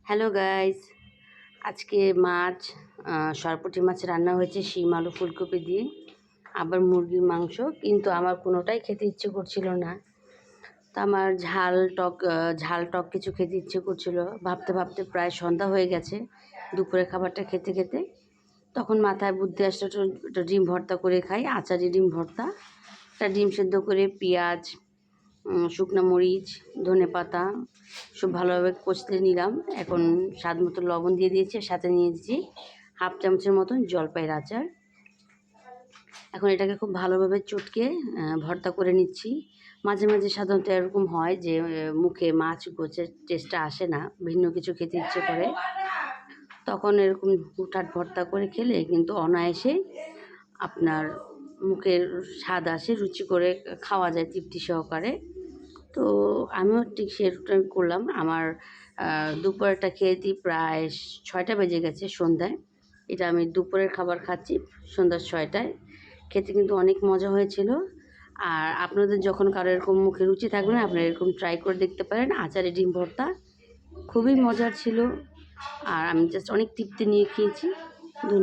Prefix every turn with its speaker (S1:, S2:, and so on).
S1: Hello guys, আজকে মাছ সরপুঁটি মাছ রান্না হয়েছে শিম আলু ফুলকপি দিয়ে, আবার মুরগির মাংস। কিন্তু আমার কোনোটাই খেতে ইচ্ছে করছিল না। তো আমার ঝাল টক কিছু খেতে ইচ্ছে করছিল। ভাবতে ভাবতে প্রায় সন্ধ্যা হয়ে গেছে দুপুরে খাবারটা খেতে খেতে। তখন মাথায় বুদ্ধি আসলো একটা ডিম ভর্তা করে খাই, আচারি ডিম ভর্তা। একটা ডিম সেদ্ধ করে পেঁয়াজ, শুকনো মরিচ, ধনেপাতা সব ভালোভাবে কষলে নিলাম। এখন স্বাদ মতো লবণ দিয়ে দিয়েছি, সাথে নিয়ে দিয়েছি হাফ চামচের মতন জলপাইয়ের আচার। এখন এটাকে খুব ভালোভাবে চটকে ভর্তা করে নিচ্ছি। মাঝে মাঝে সাধারণত এরকম হয় যে মুখে মাছ গোছের টেস্টটা আসে না, ভিন্ন কিছু খেতে ইচ্ছে করে। তখন এরকম হুটহাট ভর্তা করে খেলে কিন্তু অনায়াসে আপনার মুখের স্বাদ আসে, রুচি করে খাওয়া যায় তৃপ্তি সহকারে। তো আমিও ঠিক সেরকম করলাম। আমার দুপুরেরটা খেয়েছি প্রায় 6টা বেজে গেছে সন্ধ্যায়। এটা আমি দুপুরের খাবার খাচ্ছি সন্ধ্যা 6টায়। খেতে কিন্তু অনেক মজা হয়েছিল। আর আপনাদের যখন কারো এরকম মুখে রুচি থাকবে না, আপনারা এরকম ট্রাই করে দেখতে পারেন। আচারে ডিম ভর্তা খুবই মজার ছিল। আর আমি জাস্ট অনেক তৃপ্তি নিয়ে খেয়েছি। ধন্যবাদ।